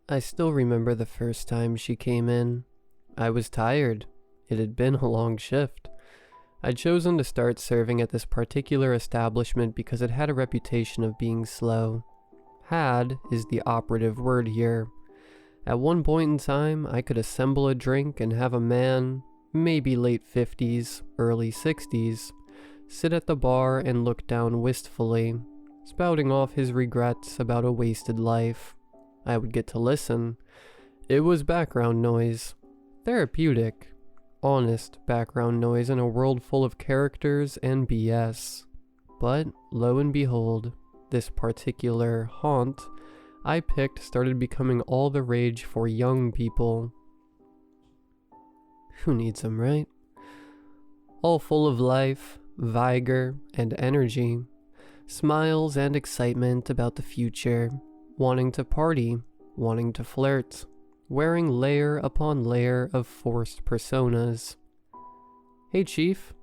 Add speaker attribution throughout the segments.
Speaker 1: I still remember the first time she came in. I was tired. It had been a long shift. I'd chosen to start serving at this particular establishment because it had a reputation of being slow. Had is the operative word here. At one point in time, I could assemble a drink and have a man, maybe late 50s, early 60s, sit at the bar and look down wistfully, spouting off his regrets about a wasted life. I would get to listen. It was background noise. Therapeutic. Honest background noise in a world full of characters and BS. But, lo and behold, this particular haunt I picked started becoming all the rage for young people. Who needs them, right? All full of life, vigor, and energy. Smiles and excitement about the future. Wanting to party, wanting to flirt. Wearing layer upon layer of forced personas. "Hey, Chief,"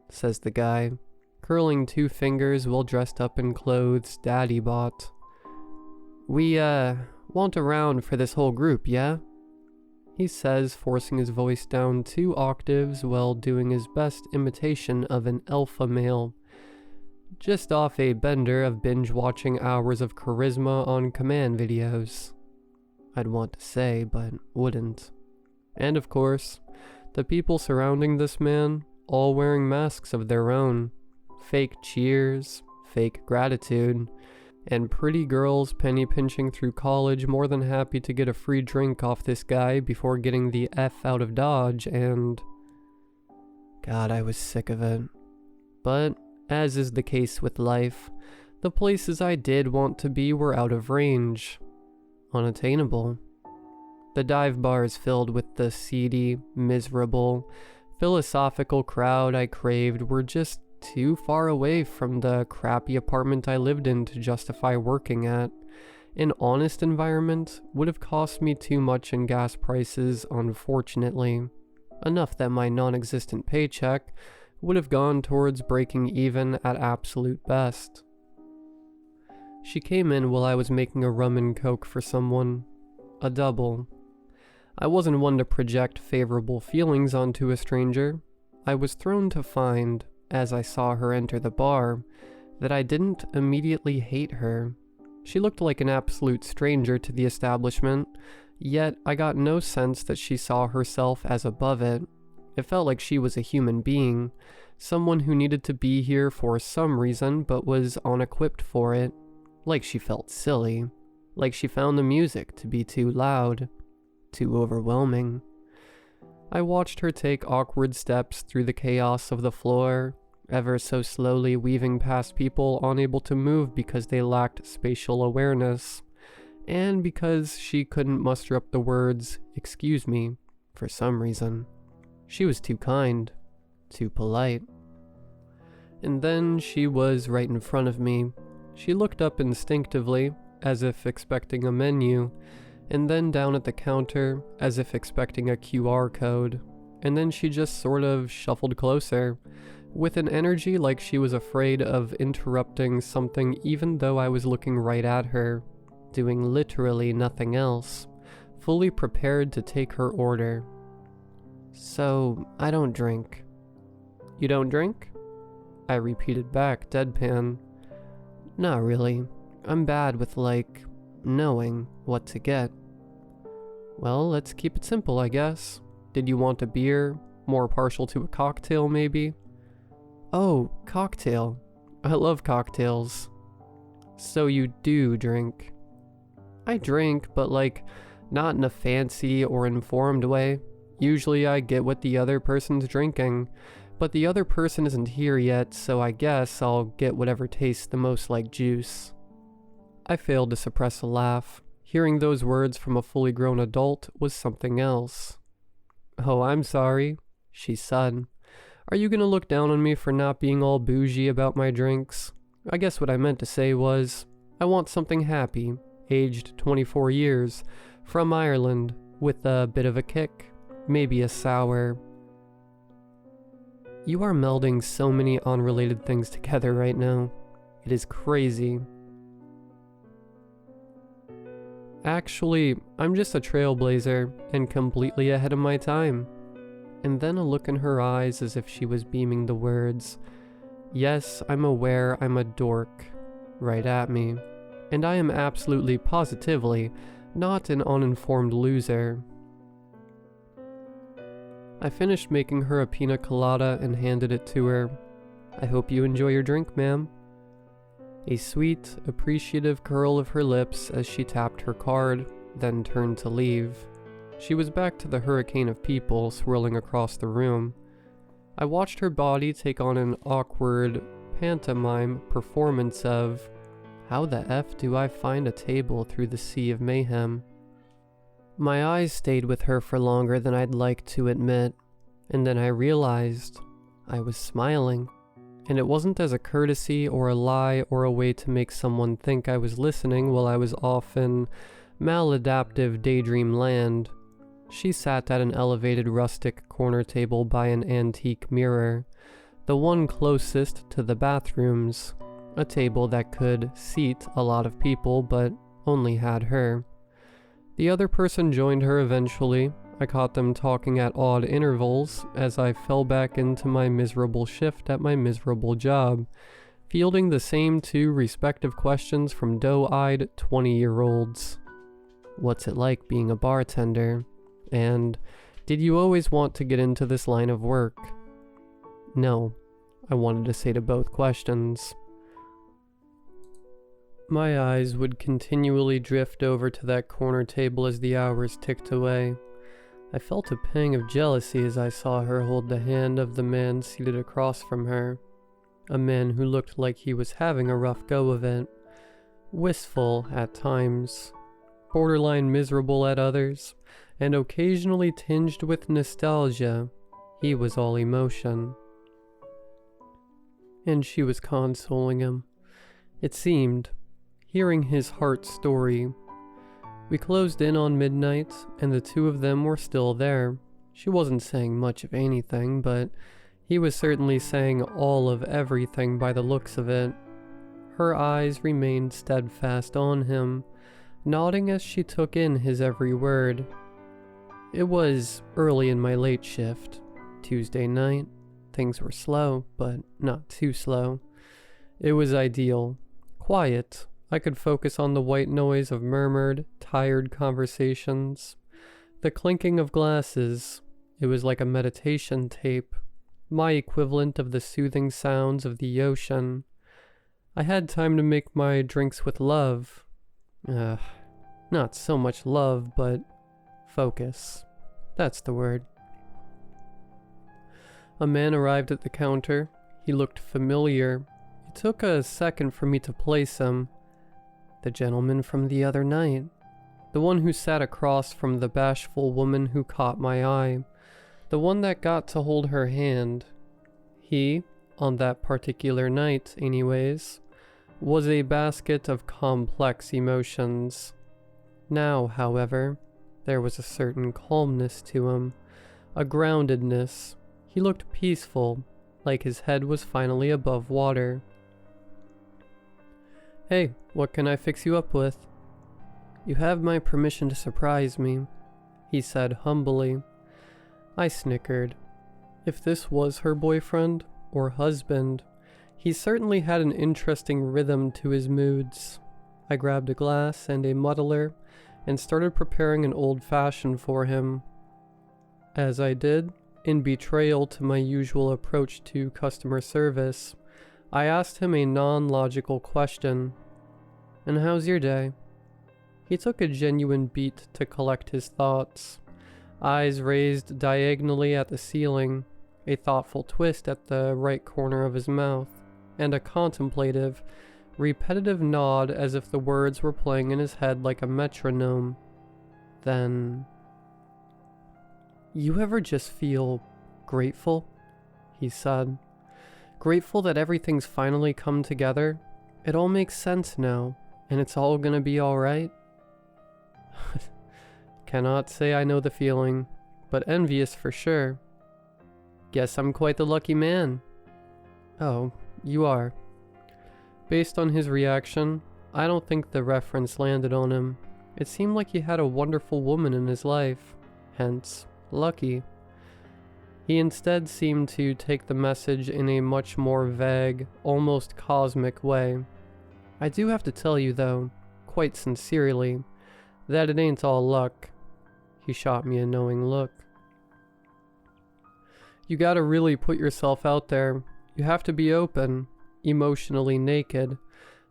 Speaker 1: says the guy, curling two fingers while dressed up in clothes Daddy bought. "We, want a round for this whole group, yeah?" He says, forcing his voice down 2 octaves while doing his best imitation of an alpha male. Just off a bender of binge-watching hours of charisma on command videos. I'd want to say, but wouldn't. And of course, the people surrounding this man, all wearing masks of their own. Fake cheers, fake gratitude, and pretty girls penny pinching through college more than happy to get a free drink off this guy before getting the F out of Dodge and... God, I was sick of it. But, as is the case with life, the places I did want to be were out of range. Unattainable. The dive bars filled with the seedy, miserable, philosophical crowd I craved were just too far away from the crappy apartment I lived in to justify working at. An honest environment would have cost me too much in gas prices, unfortunately. Enough that my non-existent paycheck would have gone towards breaking even at absolute best. She came in while I was making a rum and coke for someone. A double. I wasn't one to project favorable feelings onto a stranger. I was thrown to find, as I saw her enter the bar, that I didn't immediately hate her. She looked like an absolute stranger to the establishment, yet I got no sense that she saw herself as above it. It felt like she was a human being, someone who needed to be here for some reason but was unequipped for it. Like she felt silly. Like she found the music to be too loud. Too overwhelming. I watched her take awkward steps through the chaos of the floor, ever so slowly weaving past people unable to move because they lacked spatial awareness, and because she couldn't muster up the words, "excuse me," for some reason. She was too kind, too polite. And then she was right in front of me. She looked up instinctively, as if expecting a menu, and then down at the counter, as if expecting a QR code, and then she just sort of shuffled closer, with an energy like she was afraid of interrupting something even though I was looking right at her, doing literally nothing else, fully prepared to take her order. "So, I don't drink." "You don't drink?" I repeated back, deadpan. "Not really. I'm bad with, knowing what to get." "Well, let's keep it simple, I guess. Did you want a beer? More partial to a cocktail, maybe?" "Oh, cocktail. I love cocktails." "So you do drink?" "I drink, but not in a fancy or informed way. Usually I get what the other person's drinking, but the other person isn't here yet, so I guess I'll get whatever tastes the most like juice." I failed to suppress a laugh. Hearing those words from a fully grown adult was something else. "Oh, I'm sorry," she said. "Are you gonna look down on me for not being all bougie about my drinks? I guess what I meant to say was, I want something happy, aged 24 years, from Ireland, with a bit of a kick, maybe a sour." You are melding so many unrelated things together right now. It is crazy. Actually, I'm just a trailblazer and completely ahead of my time. And then a look in her eyes as if she was beaming the words, "Yes, I'm aware I'm a dork," right at me. And I am absolutely positively not an uninformed loser. I finished making her a pina colada and handed it to her. "I hope you enjoy your drink, ma'am." A sweet, appreciative curl of her lips as she tapped her card, then turned to leave. She was back to the hurricane of people swirling across the room. I watched her body take on an awkward pantomime performance of, how the F do I find a table through the sea of mayhem? My eyes stayed with her for longer than I'd like to admit, and then I realized I was smiling. And it wasn't as a courtesy or a lie or a way to make someone think I was listening while I was off in maladaptive daydream land. She sat at an elevated rustic corner table by an antique mirror, the one closest to the bathrooms, a table that could seat a lot of people but only had her. The other person joined her eventually. I caught them talking at odd intervals as I fell back into my miserable shift at my miserable job, fielding the same two respective questions from doe-eyed 20-year-olds. What's it like being a bartender? And did you always want to get into this line of work? No, I wanted to say to both questions. My eyes would continually drift over to that corner table as the hours ticked away. I felt a pang of jealousy as I saw her hold the hand of the man seated across from her, a man who looked like he was having a rough go of it, wistful at times, borderline miserable at others, and occasionally tinged with nostalgia. He was all emotion. And she was consoling him, it seemed, hearing his heart story. We closed in on midnight, and the two of them were still there. She wasn't saying much of anything, but he was certainly saying all of everything by the looks of it. Her eyes remained steadfast on him, nodding as she took in his every word. It was early in my late shift, Tuesday night. Things were slow, but not too slow. It was ideal. Quiet. I could focus on the white noise of murmured, tired conversations. The clinking of glasses. It was like a meditation tape. My equivalent of the soothing sounds of the ocean. I had time to make my drinks with love. Not so much love, but focus. That's the word. A man arrived at the counter. He looked familiar. It took a second for me to place him. The gentleman from the other night. The one who sat across from the bashful woman who caught my eye. The one that got to hold her hand. He, on that particular night anyways, was a basket of complex emotions. Now, however, there was a certain calmness to him, a groundedness. He looked peaceful, like his head was finally above water. "Hey, what can I fix you up with?" "You have my permission to surprise me," he said humbly. I snickered. If this was her boyfriend, or husband, he certainly had an interesting rhythm to his moods. I grabbed a glass and a muddler and started preparing an old-fashioned for him. As I did, in betrayal to my usual approach to customer service, I asked him a non-logical question. "And how's your day?" He took a genuine beat to collect his thoughts. Eyes raised diagonally at the ceiling, a thoughtful twist at the right corner of his mouth, and a contemplative, repetitive nod as if the words were playing in his head like a metronome. Then, "You ever just feel grateful?" he said. "Grateful that everything's finally come together? It all makes sense now, and it's all gonna be alright?" Cannot say I know the feeling, but envious for sure. "Guess I'm quite the lucky man." "Oh, you are." Based on his reaction, I don't think the reference landed on him. It seemed like he had a wonderful woman in his life, hence, lucky. He instead seemed to take the message in a much more vague, almost cosmic way. I do have to tell you though, quite sincerely, that it ain't all luck. He shot me a knowing look. You gotta really put yourself out there. You have to be open, emotionally naked.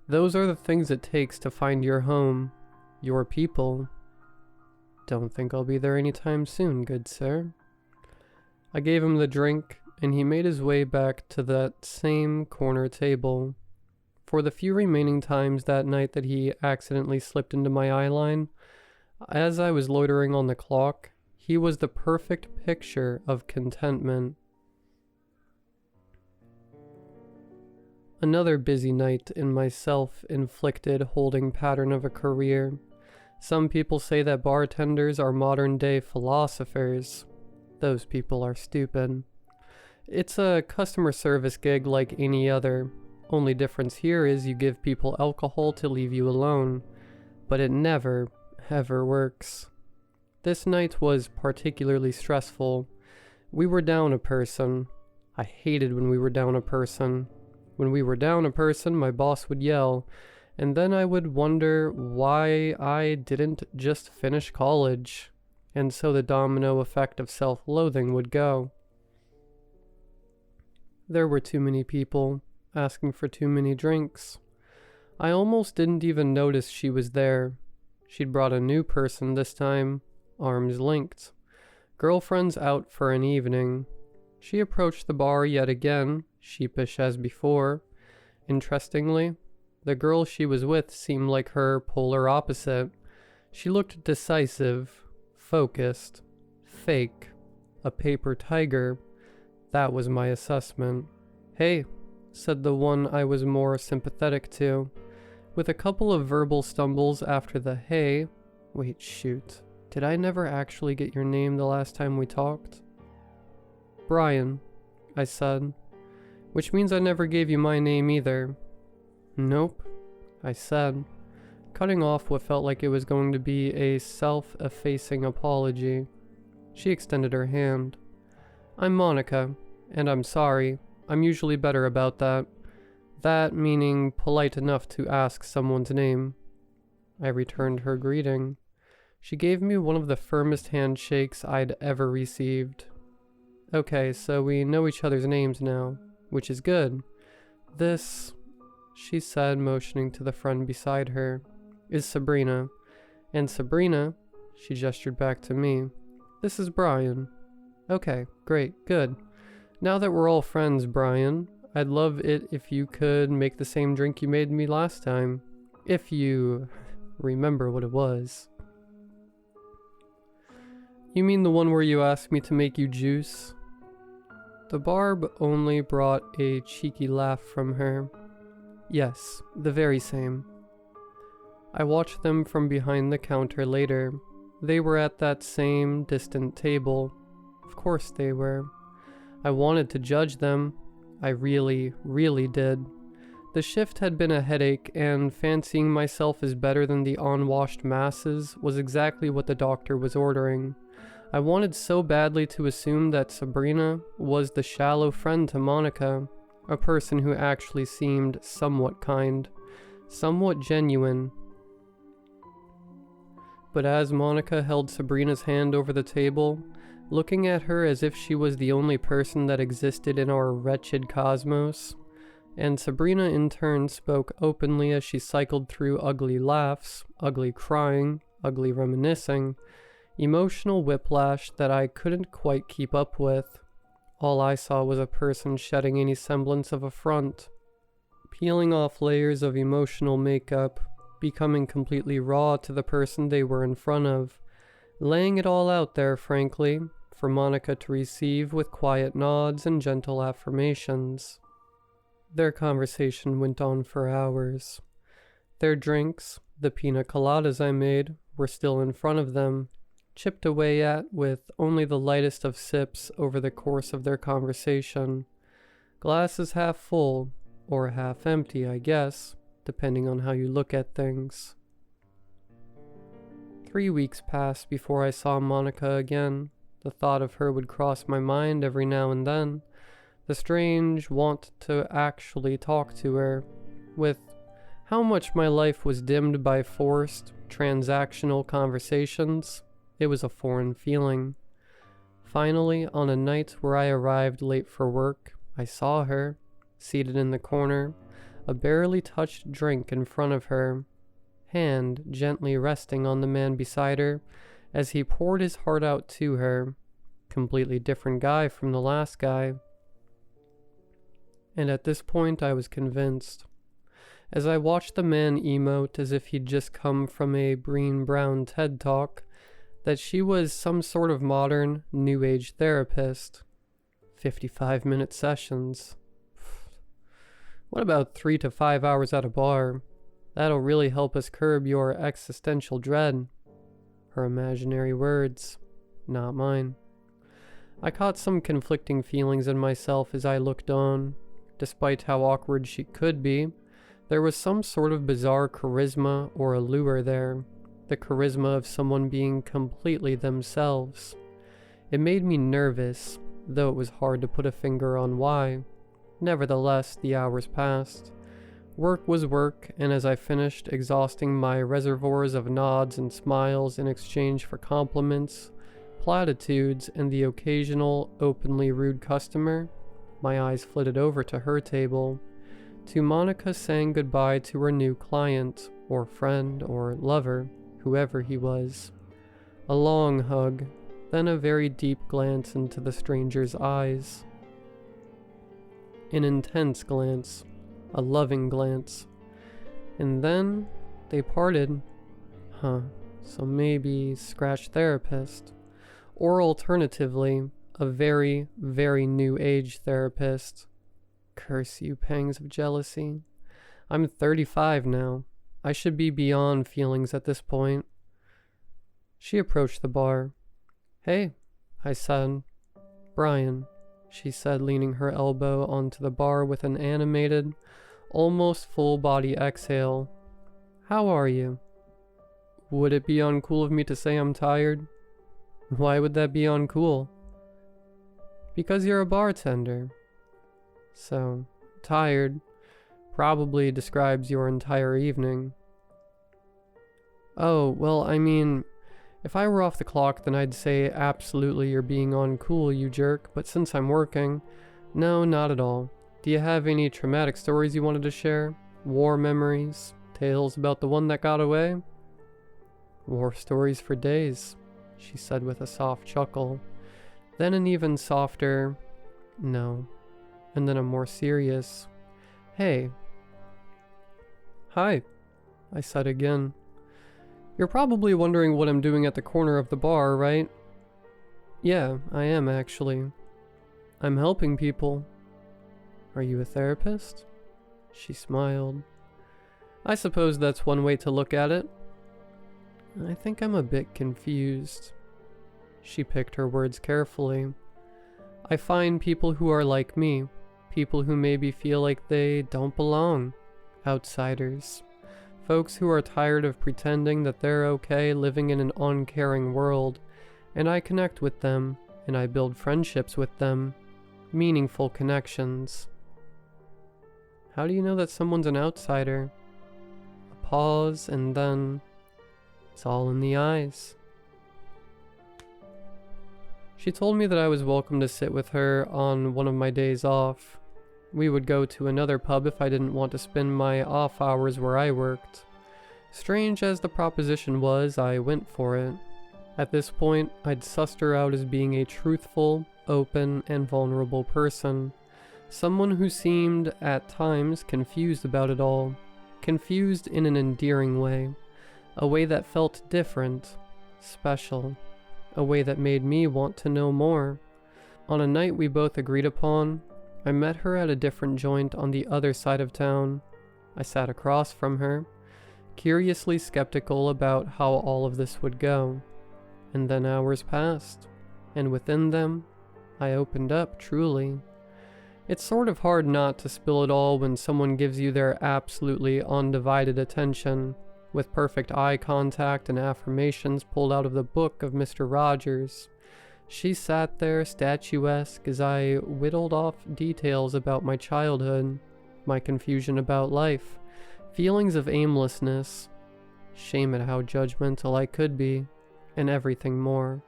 Speaker 1: Those are the things it takes to find your home, your people. Don't think I'll be there anytime soon, good sir. I gave him the drink, and he made his way back to that same corner table. For the few remaining times that night that he accidentally slipped into my eye line, as I was loitering on the clock, he was the perfect picture of contentment. Another busy night in my self-inflicted holding pattern of a career. Some people say that bartenders are modern-day philosophers. Those people are stupid. It's a customer service gig like any other. Only difference here is you give people alcohol to leave you alone. But it never, ever works. This night was particularly stressful. We were down a person. I hated when we were down a person. When we were down a person, my boss would yell, and then I would wonder why I didn't just finish college. And so the domino effect of self-loathing would go. There were too many people, asking for too many drinks. I almost didn't even notice she was there. She'd brought a new person this time, arms linked. Girlfriend's out for an evening. She approached the bar yet again, sheepish as before. Interestingly, the girl she was with seemed like her polar opposite. She looked decisive, focused, fake, a paper tiger. That was my assessment. "Hey," said the one I was more sympathetic to. With a couple of verbal stumbles after the "hey," wait, shoot. Did I never actually get your name the last time we talked? "Brian," I said. "Which means I never gave you my name either." "Nope," I said, cutting off what felt like it was going to be a self-effacing apology. She extended her hand. "I'm Monica, and I'm sorry. I'm usually better about that. That meaning polite enough to ask someone's name." I returned her greeting. She gave me one of the firmest handshakes I'd ever received. "Okay, so we know each other's names now, which is good. This," she said, motioning to the friend beside her, "is Sabrina. And Sabrina," she gestured back to me, "this is Brian." "Okay, great, good. Now that we're all friends, Brian, I'd love it if you could make the same drink you made me last time. If you remember what it was." "You mean the one where you asked me to make you juice?" The barb only brought a cheeky laugh from her. "Yes, the very same." I watched them from behind the counter later. They were at that same distant table. Of course they were. I wanted to judge them. I really, really did. The shift had been a headache, and fancying myself as better than the unwashed masses was exactly what the doctor was ordering. I wanted so badly to assume that Sabrina was the shallow friend to Monica, a person who actually seemed somewhat kind, somewhat genuine. But as Monica held Sabrina's hand over the table, looking at her as if she was the only person that existed in our wretched cosmos, and Sabrina in turn spoke openly as she cycled through ugly laughs, ugly crying, ugly reminiscing, emotional whiplash that I couldn't quite keep up with. All I saw was a person shedding any semblance of a front, peeling off layers of emotional makeup, becoming completely raw to the person they were in front of, laying it all out there, frankly, for Monica to receive with quiet nods and gentle affirmations. Their conversation went on for hours. Their drinks, the pina coladas I made, were still in front of them, chipped away at with only the lightest of sips over the course of their conversation. Glasses half full, or half empty, I guess, depending on how you look at things. 3 weeks passed before I saw Monica again. The thought of her would cross my mind every now and then. The strange want to actually talk to her. With how much my life was dimmed by forced, transactional conversations, it was a foreign feeling. Finally, on a night where I arrived late for work, I saw her, seated in the corner, a barely touched drink in front of her, hand gently resting on the man beside her as he poured his heart out to her. Completely different guy from the last guy. And at this point I was convinced. As I watched the man emote as if he'd just come from a Brené Brown TED Talk, that she was some sort of modern, new age therapist. 55-minute sessions. What about 3 to 5 hours at a bar? That'll really help us curb your existential dread. Her imaginary words, not mine. I caught some conflicting feelings in myself as I looked on. Despite how awkward she could be, there was some sort of bizarre charisma or allure there. The charisma of someone being completely themselves. It made me nervous, though it was hard to put a finger on why. Nevertheless, the hours passed. Work was work, and as I finished exhausting my reservoirs of nods and smiles in exchange for compliments, platitudes, and the occasional openly rude customer, my eyes flitted over to her table, to Monica saying goodbye to her new client, or friend, or lover, whoever he was. A long hug, then a very deep glance into the stranger's eyes. An intense glance, a loving glance. And then they parted. So maybe scratch therapist. Or alternatively, a very, very new age therapist. Curse you, pangs of jealousy. I'm 35 now. I should be beyond feelings at this point. She approached the bar. Hey, I said. Brian, she said, leaning her elbow onto the bar with an animated, almost full-body exhale. How are you? Would it be uncool of me to say I'm tired? Why would that be uncool? Because you're a bartender. So, tired probably describes your entire evening. Oh, well, I mean, if I were off the clock, then I'd say absolutely you're being uncool, you jerk, but since I'm working, no, not at all. Do you have any traumatic stories you wanted to share? War memories? Tales about the one that got away? War stories for days, she said with a soft chuckle. Then an even softer, no. And then a more serious, hey. Hi, I said again. You're probably wondering what I'm doing at the corner of the bar, right? Yeah, I am actually. I'm helping people. Are you a therapist? She smiled. I suppose that's one way to look at it. I think I'm a bit confused. She picked her words carefully. I find people who are like me, people who maybe feel like they don't belong, outsiders, folks who are tired of pretending that they're okay living in an uncaring world, and I connect with them, and I build friendships with them, meaningful connections. How do you know that someone's an outsider? A pause, and then it's all in the eyes. She told me that I was welcome to sit with her on one of my days off. We would go to another pub if I didn't want to spend my off hours where I worked. Strange as the proposition was, I went for it. At this point, I'd sussed her out as being a truthful, open, and vulnerable person. Someone who seemed, at times, confused about it all. Confused in an endearing way. A way that felt different, special. A way that made me want to know more. On a night we both agreed upon, I met her at a different joint on the other side of town. I sat across from her, curiously skeptical about how all of this would go. And then hours passed, and within them, I opened up truly. It's sort of hard not to spill it all when someone gives you their absolutely undivided attention. with perfect eye contact and affirmations pulled out of the book of Mr. Rogers. She sat there statuesque as I whittled off details about my childhood, my confusion about life, feelings of aimlessness, shame at how judgmental I could be, and everything more.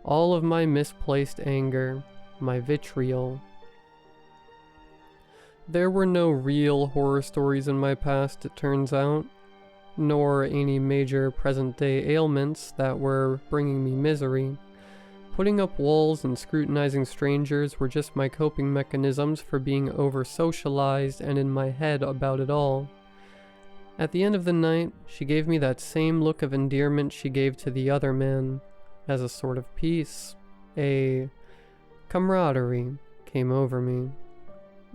Speaker 1: All of my misplaced anger, my vitriol. There were no real horror stories in my past, it turns out, nor any major present-day ailments that were bringing me misery. Putting up walls and scrutinizing strangers were just my coping mechanisms for being over-socialized and in my head about it all. At the end of the night, she gave me that same look of endearment she gave to the other man, as a sort of peace, a camaraderie came over me.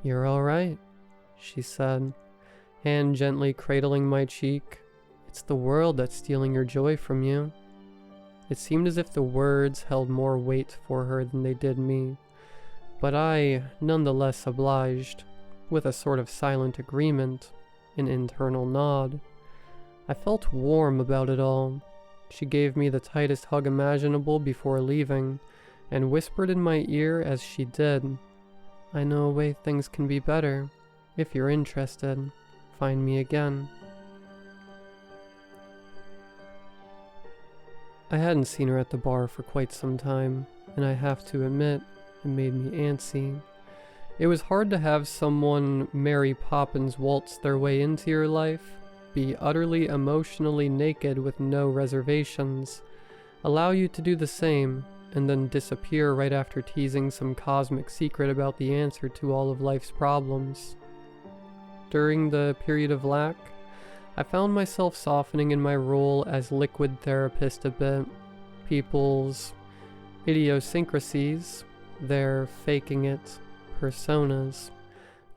Speaker 1: "You're all right," she said, hand gently cradling my cheek. "It's the world that's stealing your joy from you." It seemed as if the words held more weight for her than they did me, but I nonetheless obliged, with a sort of silent agreement, an internal nod. I felt warm about it all. She gave me the tightest hug imaginable before leaving, and whispered in my ear as she did, "I know a way things can be better. If you're interested, find me again." I hadn't seen her at the bar for quite some time, and I have to admit, it made me antsy. It was hard to have someone Mary Poppins waltz their way into your life, be utterly emotionally naked with no reservations, allow you to do the same, and then disappear right after teasing some cosmic secret about the answer to all of life's problems. During the period of lack, I found myself softening in my role as liquid therapist a bit. People's idiosyncrasies, their faking it personas,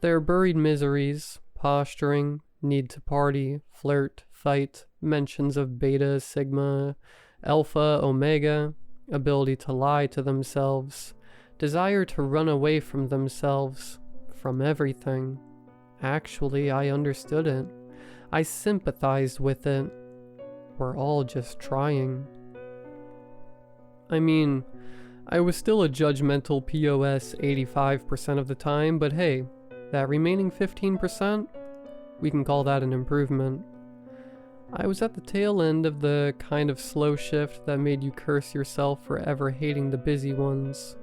Speaker 1: their buried miseries, posturing, need to party, flirt, fight, mentions of beta, sigma, alpha, omega, ability to lie to themselves, desire to run away from themselves, from everything. Actually, I understood it. I sympathized with it. We're all just trying. I mean, I was still a judgmental POS 85% of the time, but hey, that remaining 15%, we can call that an improvement. I was at the tail end of the kind of slow shift that made you curse yourself for ever hating the busy ones.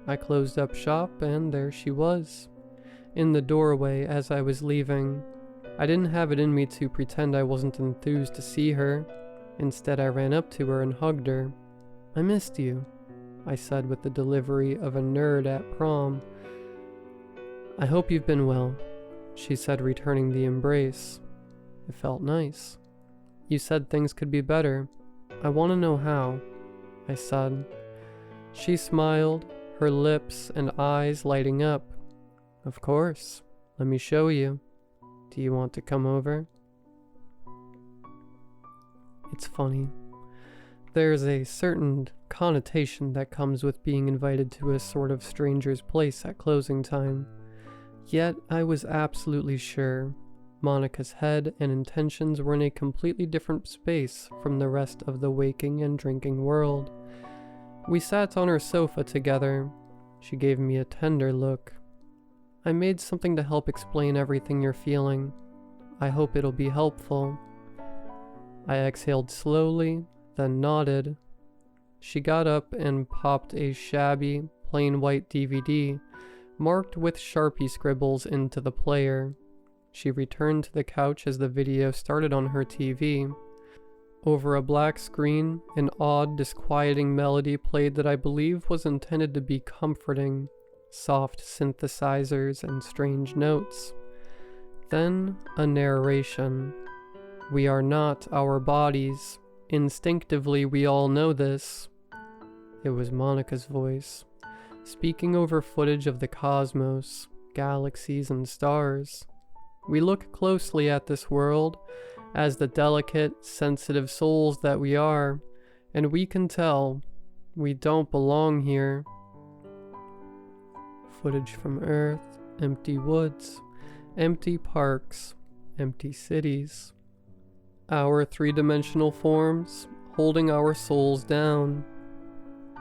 Speaker 1: I closed up shop, and there she was, in the doorway as I was leaving. I didn't have it in me to pretend I wasn't enthused to see her. Instead, I ran up to her and hugged her. "I missed you," I said with the delivery of a nerd at prom. "I hope you've been well," she said, returning the embrace. It felt nice. "You said things could be better. I want to know how," I said. She smiled, her lips and eyes lighting up. "Of course. Let me show you. Do you want to come over?" It's funny. There's a certain connotation that comes with being invited to a sort of stranger's place at closing time. Yet I was absolutely sure Monica's head and intentions were in a completely different space from the rest of the waking and drinking world. We sat on her sofa together. She gave me a tender look. "I made something to help explain everything you're feeling. I hope it'll be helpful." I exhaled slowly, then nodded. She got up and popped a shabby, plain white DVD, marked with Sharpie scribbles, into the player. She returned to the couch as the video started on her TV. Over a black screen, an odd, disquieting melody played that I believe was intended to be comforting. Soft synthesizers and strange notes. Then a narration. "We are not our bodies. Instinctively we all know this." It was Monica's voice, speaking over footage of the cosmos, galaxies and stars. "We look closely at this world, as the delicate, sensitive souls that we are, and we can tell we don't belong here." Footage from Earth, empty woods, empty parks, empty cities. our three-dimensional forms, holding our souls down.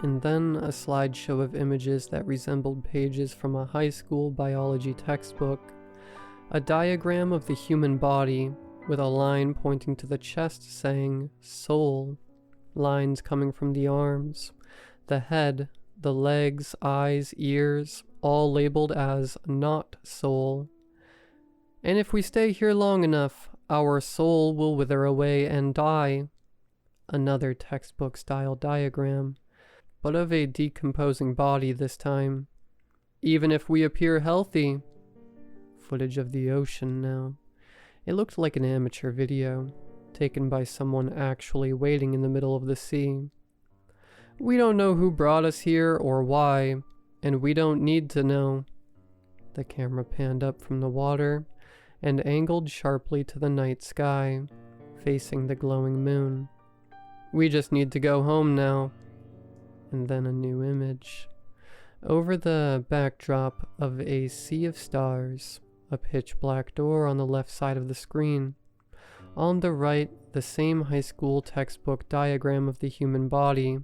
Speaker 1: And then a slideshow of images that resembled pages from a high school biology textbook. A diagram of the human body with a line pointing to the chest saying soul. Lines coming from the arms, the head, the legs, eyes, ears, all labeled as not soul. And if we stay here long enough, our soul will wither away and die. Another textbook-style diagram, but of a decomposing body this time. Even if we appear healthy. Footage of the ocean now. It looked like an amateur video, taken by someone actually wading in the middle of the sea. We don't know who brought us here or why, and we don't need to know. The camera panned up from the water and angled sharply to the night sky, facing the glowing moon. We just need to go home now. And then a new image. Over the backdrop of a sea of stars, a pitch-black door on the left side of the screen. On the right, the same high school textbook diagram of the human body,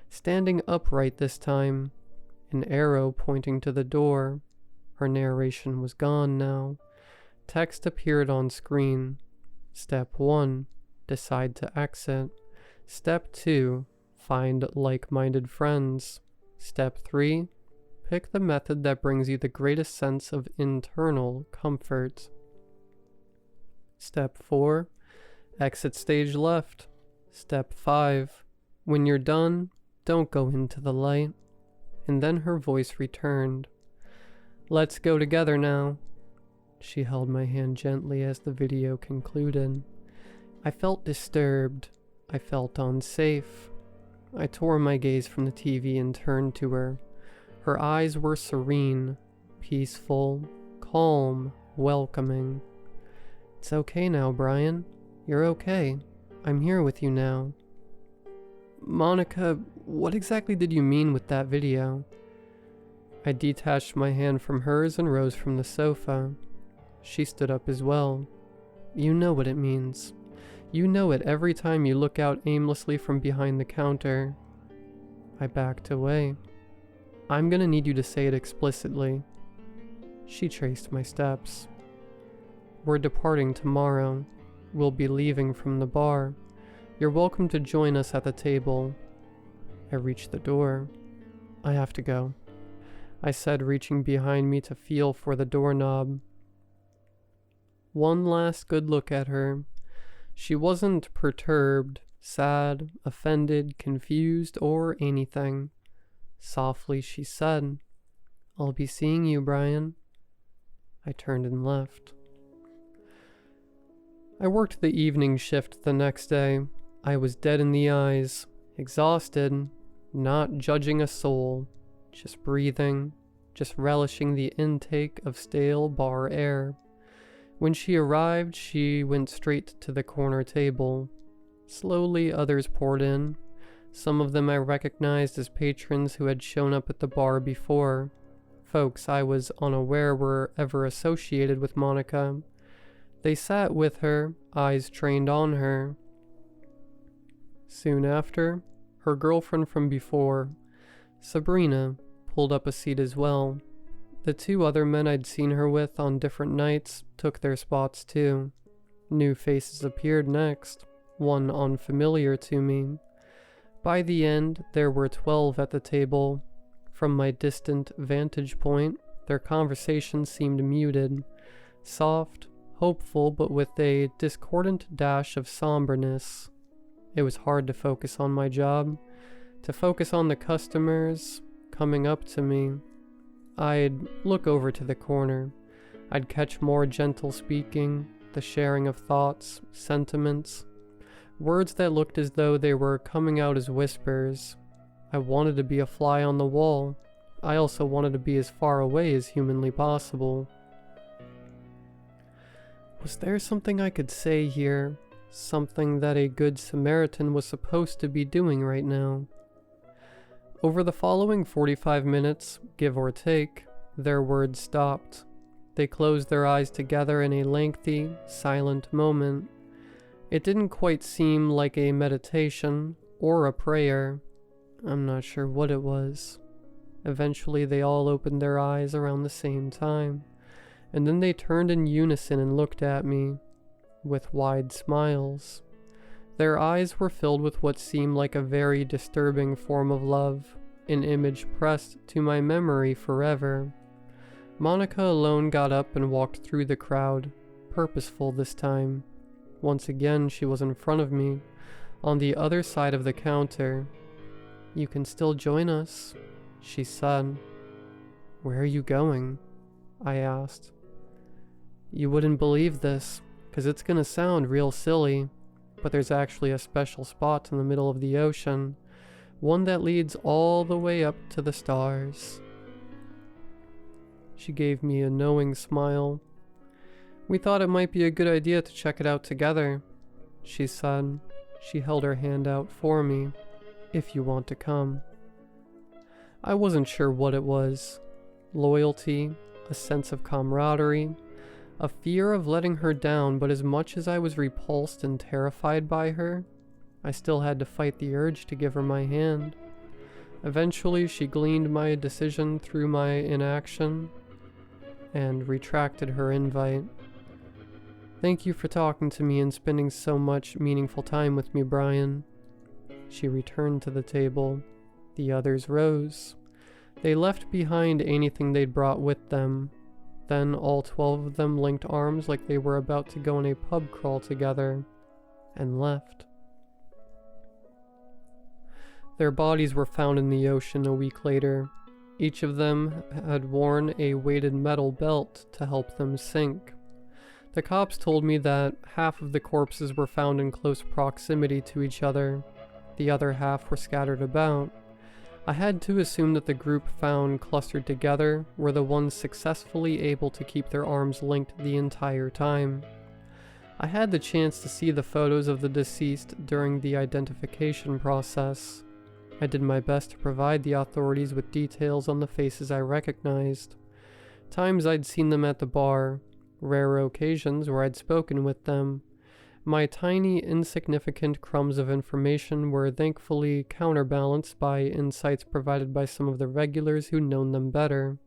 Speaker 1: standing upright this time, an arrow pointing to the door. Her narration was gone now. Text appeared on screen. Step 1, decide to exit. Step 2, find like-minded friends. Step 3, pick the method that brings you the greatest sense of internal comfort. Step 4, exit stage left. Step 5, when you're done, don't go into the light. And then her voice returned. Let's go together now. She held my hand gently as the video concluded. I felt disturbed. I felt unsafe. I tore my gaze from the TV and turned to her. Her eyes were serene, peaceful, calm, welcoming. It's okay now, Brian. You're okay. I'm here with you now. Monica, what exactly did you mean with that video? I detached my hand from hers and rose from the sofa. She stood up as well. You know what it means. You know it every time you look out aimlessly from behind the counter. I backed away. I'm gonna need you to say it explicitly. She traced my steps. We're departing tomorrow. We'll be leaving from the bar. You're welcome to join us at the table. I reached the door. I have to go, I said, reaching behind me to feel for the doorknob. One last good look at her. She wasn't perturbed, sad, offended, confused, or anything. Softly she said, I'll be seeing you, Brian. I turned and left. I worked the evening shift the next day. I was dead in the eyes, exhausted, not judging a soul, just breathing, just relishing the intake of stale bar air. When she arrived, she went straight to the corner table. Slowly, others poured in. Some of them I recognized as patrons who had shown up at the bar before. Folks I was unaware were ever associated with Monica. They sat with her, eyes trained on her. Soon after, her girlfriend from before, Sabrina, pulled up a seat as well. The two other men I'd seen her with on different nights took their spots too. New faces appeared next, one unfamiliar to me. By the end, there were 12 at the table. From my distant vantage point, their conversation seemed muted, soft, hopeful, but with a discordant dash of somberness. It was hard to focus on my job, to focus on the customers coming up to me. I'd look over to the corner. I'd catch more gentle speaking, the sharing of thoughts, sentiments, words that looked as though they were coming out as whispers. I wanted to be a fly on the wall. I also wanted to be as far away as humanly possible. Was there something I could say here? Something that a good Samaritan was supposed to be doing right now? Over the following 45 minutes, give or take, their words stopped. They closed their eyes together in a lengthy, silent moment. It didn't quite seem like a meditation or a prayer. I'm not sure what it was. Eventually, they all opened their eyes around the same time, and then they turned in unison and looked at me with wide smiles. Their eyes were filled with what seemed like a very disturbing form of love, an image pressed to my memory forever. Monica alone got up and walked through the crowd, purposeful this time. Once again, she was in front of me, on the other side of the counter. "You can still join us," she said. "Where are you going?" I asked. "You wouldn't believe this, 'cause it's gonna sound real silly, but there's actually a special spot in the middle of the ocean, one that leads all the way up to the stars." She gave me a knowing smile. "We thought it might be a good idea to check it out together," she said. She held her hand out for me. "If you want to come." I wasn't sure what it was. Loyalty, a sense of camaraderie, a fear of letting her down, but as much as I was repulsed and terrified by her, I still had to fight the urge to give her my hand. Eventually, she gleaned my decision through my inaction and retracted her invite. "Thank you for talking to me and spending so much meaningful time with me, Brian." She returned to the table. The others rose. They left behind anything they'd brought with them. Then all 12 of them linked arms like they were about to go on a pub crawl together, and left. Their bodies were found in the ocean a week later. Each of them had worn a weighted metal belt to help them sink. The cops told me that half of the corpses were found in close proximity to each other. The other half were scattered about. I had to assume that the group found clustered together were the ones successfully able to keep their arms linked the entire time. I had the chance to see the photos of the deceased during the identification process. I did my best to provide the authorities with details on the faces I recognized. Times I'd seen them at the bar, rare occasions where I'd spoken with them. My tiny, insignificant crumbs of information were thankfully counterbalanced by insights provided by some of the regulars who'd known them better.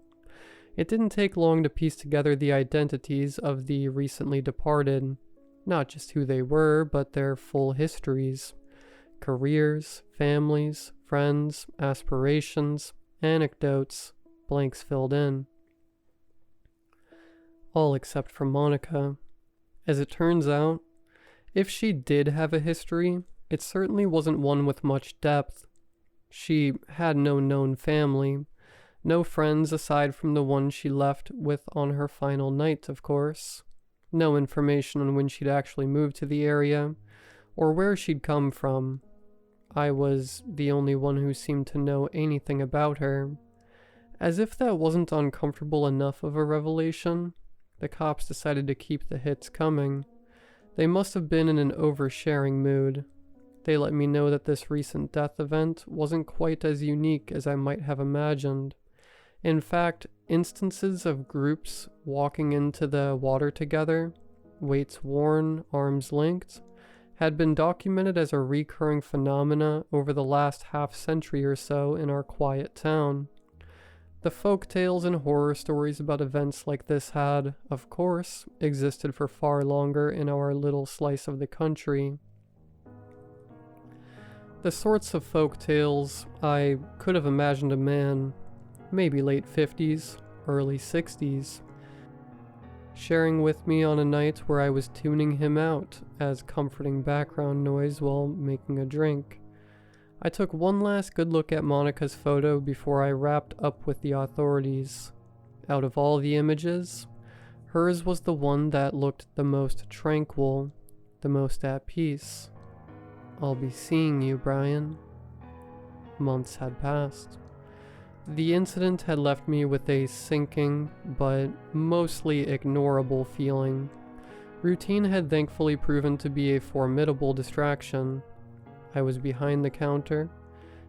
Speaker 1: It didn't take long to piece together the identities of the recently departed, not just who they were, but their full histories, careers, families, friends, aspirations, anecdotes, blanks filled in. All except for Monica. As it turns out, if she did have a history, it certainly wasn't one with much depth. She had no known family, no friends aside from the one she left with on her final night, of course. No information on when she'd actually moved to the area, or where she'd come from. I was the only one who seemed to know anything about her. As if that wasn't uncomfortable enough of a revelation, the cops decided to keep the hits coming. They must have been in an oversharing mood. They let me know that this recent death event wasn't quite as unique as I might have imagined. In fact, instances of groups walking into the water together, weights worn, arms linked, had been documented as a recurring phenomena over the last half-century or so in our quiet town. The folk tales and horror stories about events like this had, of course, existed for far longer in our little slice of the country. The sorts of folk tales I could have imagined a man, maybe late 50s, early 60s, sharing with me on a night where I was tuning him out as comforting background noise while making a drink. I took one last good look at Monica's photo before I wrapped up with the authorities. Out of all the images, hers was the one that looked the most tranquil, the most at peace. "I'll be seeing you, Brian." Months had passed. The incident had left me with a sinking, but mostly ignorable feeling. Routine had thankfully proven to be a formidable distraction. I was behind the counter,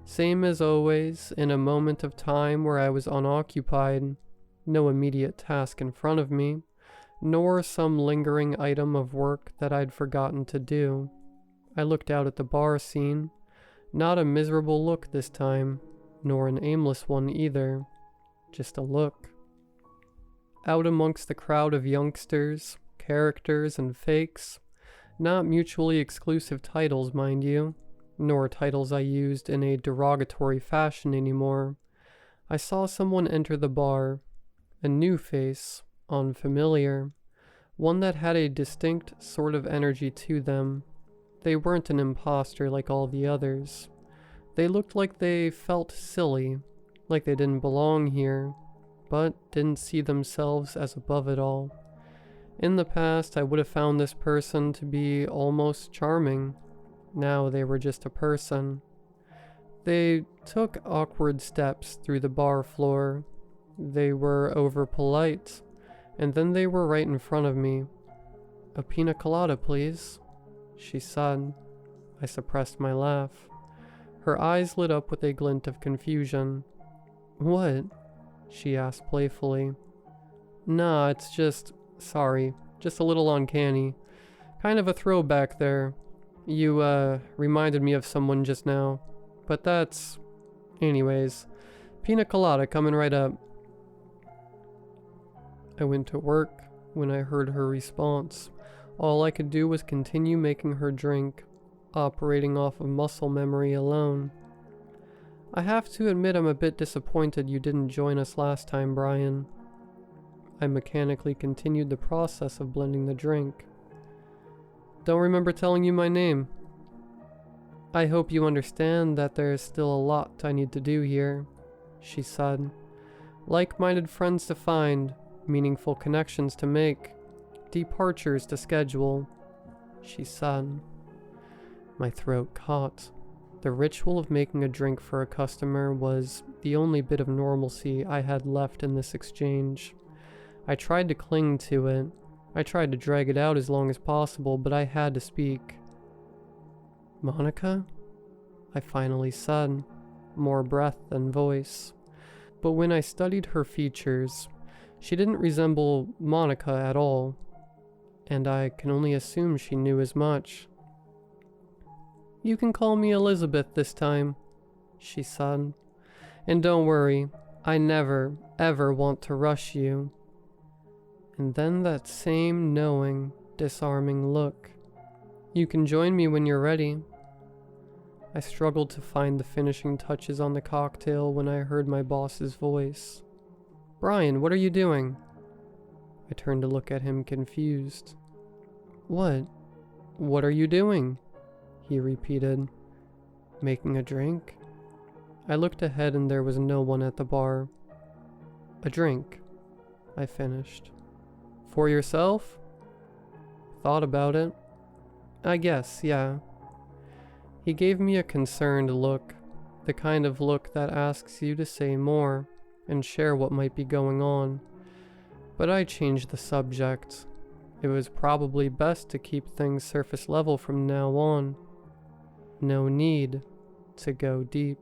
Speaker 1: same as always, in a moment of time where I was unoccupied, no immediate task in front of me, nor some lingering item of work that I'd forgotten to do. I looked out at the bar scene. Not a miserable look this time, nor an aimless one either. Just a look. Out amongst the crowd of youngsters, characters, and fakes, not mutually exclusive titles, mind you, nor titles I used in a derogatory fashion anymore, I saw someone enter the bar, a new face, unfamiliar, one that had a distinct sort of energy to them. They weren't an imposter like all the others. They looked like they felt silly, like they didn't belong here, but didn't see themselves as above it all. In the past, I would have found this person to be almost charming. Now they were just a person. They took awkward steps through the bar floor. They were over-polite, and then they were right in front of me. "A pina colada, please," she said. I suppressed my laugh. Her eyes lit up with a glint of confusion. "What?" she asked playfully. "Nah, it's just... sorry, just a little uncanny. Kind of a throwback there. You, reminded me of someone just now. But that's... anyways. Pina colada coming right up." I went to work when I heard her response. All I could do was continue making her drink, operating off of muscle memory alone. "I have to admit I'm a bit disappointed you didn't join us last time, Brian." I mechanically continued the process of blending the drink. "Don't remember telling you my name." "I hope you understand that there is still a lot I need to do here," she said. "Like-minded friends to find, meaningful connections to make, departures to schedule," she said. My throat caught. The ritual of making a drink for a customer was the only bit of normalcy I had left in this exchange. I tried to cling to it. I tried to drag it out as long as possible, but I had to speak. "Monica?" I finally said, more breath than voice. But when I studied her features, she didn't resemble Monica at all, and I can only assume she knew as much. "You can call me Elizabeth this time," she said. "And don't worry, I never, ever want to rush you." And then that same knowing, disarming look. "You can join me when you're ready." I struggled to find the finishing touches on the cocktail when I heard my boss's voice. "Brian, what are you doing?" I turned to look at him confused. What are you doing?" he repeated. "Making a drink?" I looked ahead and there was no one at the bar. "A drink," I finished. "For yourself?" "Thought about it. I guess, yeah." He gave me a concerned look, the kind of look that asks you to say more and share what might be going on. But I changed the subject. It was probably best to keep things surface level from now on. No need to go deep.